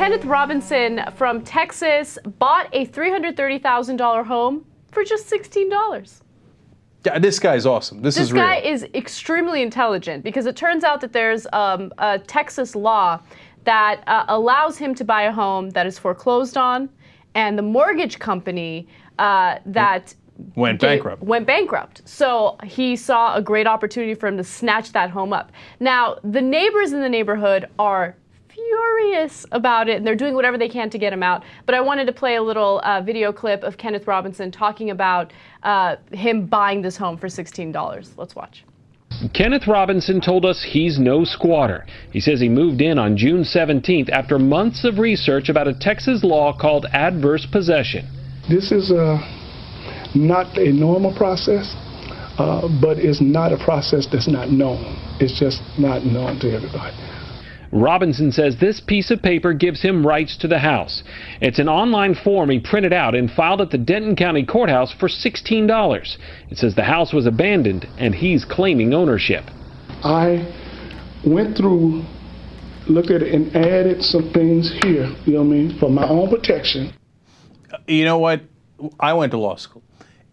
Kenneth Robinson from Texas bought a $330,000 home for just $16. Yeah, this guy's awesome. This is real. This guy is extremely intelligent because it turns out that there's a Texas law that allows him to buy a home that is foreclosed on, and the mortgage company that went bankrupt. So he saw a great opportunity for him to snatch that home up. Now, the neighbors in the neighborhood are furious about it, and they're doing whatever they can to get him out. But I wanted to play a little video clip of Kenneth Robinson talking about him buying this home for $16. Let's watch. Kenneth Robinson told us he's no squatter. He says he moved in on June 17th after months of research about a Texas law called adverse possession. This is not a normal process, but it's not a process that's not known. It's just not known to everybody. Robinson says this piece of paper gives him rights to the house. It's an online form he printed out and filed at the Denton County Courthouse for $16. It says the house was abandoned and he's claiming ownership. I went through, looked at it, and added some things here, you know what I mean, for my own protection. You know what? I went to law school.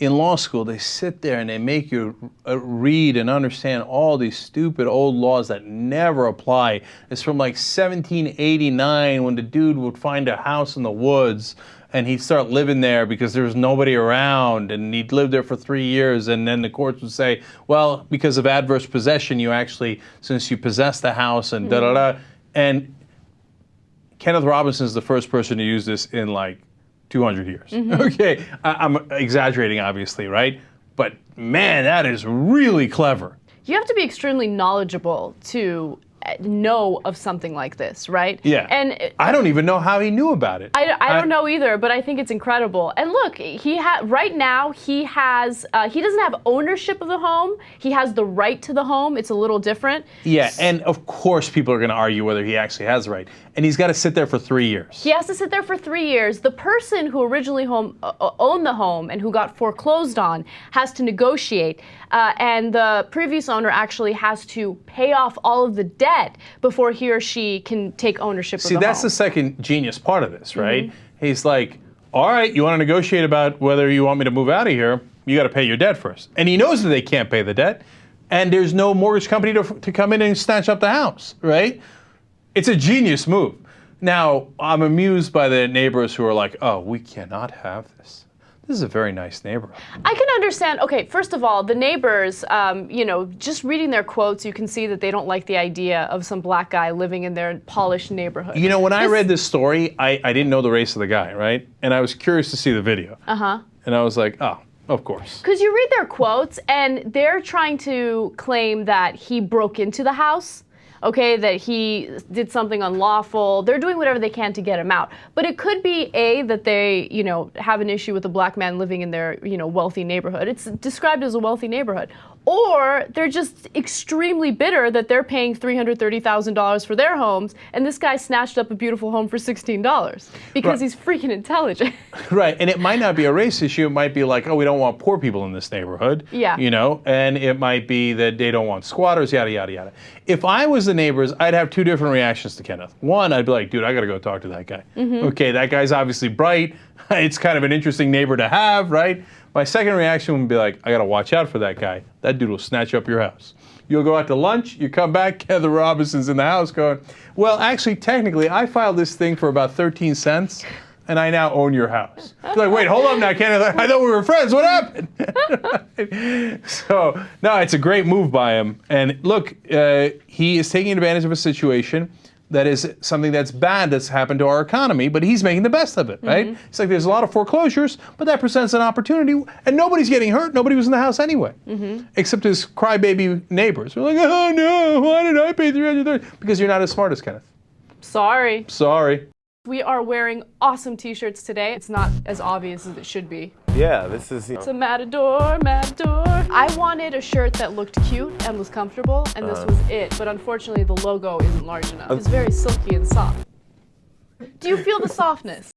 In law school, they sit there and they make you read and understand all these stupid old laws that never apply. It's from like 1789 when the dude would find a house in the woods and he'd start living there because there was nobody around, and he'd live there for 3 years, and then the courts would say, well, because of adverse possession, you actually, since you possess the house and da-da-da. And Kenneth Robinson is the first person to use this in like 200 years. Okay, I'm exaggerating, obviously, right? But man, that is really clever. You have to be extremely knowledgeable to know of something like this, right? Yeah. And I don't even know how he knew about it. I don't know either, but I think it's incredible. And look, right now he doesn't have ownership of the home. He has the right to the home. It's a little different. Yeah, and of course people are going to argue whether he actually has the right. And he's got to sit there for 3 years. He has to sit there for 3 years. The person who originally owned the home and who got foreclosed on has to negotiate, and the previous owner actually has to pay off all of the debt before he or she can take ownership of the home. See, that's the second genius part of this, right? He's like, all right, you want to negotiate about whether you want me to move out of here, you got to pay your debt first. And he knows that they can't pay the debt, and there's no mortgage company to come in and snatch up the house, right? It's a genius move. Now, I'm amused by the neighbors who are like, oh, we cannot have this. This is a very nice neighborhood. I can understand. Okay, first of all, the neighbors, you know, just reading their quotes, you can see that they don't like the idea of some black guy living in their polished neighborhood. You know, when I read this story, I didn't know the race of the guy, right? And I was curious to see the video. And I was like, oh, of course. Because you read their quotes, and they're trying to claim that he broke into the house. Okay, that he did something unlawful. They're doing whatever they can to get him out. But it could be that they, you know, have an issue with a black man living in their, you know, wealthy neighborhood. It's described as a wealthy neighborhood. Or they're just extremely bitter that they're paying $330,000 for their homes, and this guy snatched up a beautiful home for $16 because he's freaking intelligent. Right, and it might not be a race issue. It might be like, oh, we don't want poor people in this neighborhood. Yeah. You know, and it might be that they don't want squatters, yada, yada, yada. If I was the neighbors, I'd have two different reactions to Kenneth. One, I'd be like, dude, I got to go talk to that guy. Okay, that guy's obviously bright. It's kind of an interesting neighbor to have, right? My second reaction would be like, I got to watch out for that guy. That dude will snatch up your house. You'll go out to lunch, you come back, Kenneth Robinson's in the house going, well, actually, technically, I filed this thing for about 13 cents, and I now own your house. You're like, wait, hold up now, Kenneth. I thought we were friends. What happened? So, no, it's a great move by him. And look, he is taking advantage of a situation that is something that's bad that's happened to our economy, but he's making the best of it, right? It's like there's a lot of foreclosures, but that presents an opportunity, and nobody's getting hurt. Nobody was in the house anyway, except his crybaby neighbors. They're like, oh no, why did I pay $330? Because you're not as smart as Kenneth. Sorry. Sorry. We are wearing awesome t-shirts today. It's not as obvious as it should be. Yeah, this is... It's a Matador, Matador. I wanted a shirt that looked cute and was comfortable, and this was it. But unfortunately, the logo isn't large enough. It's very silky and soft. Do you feel the softness?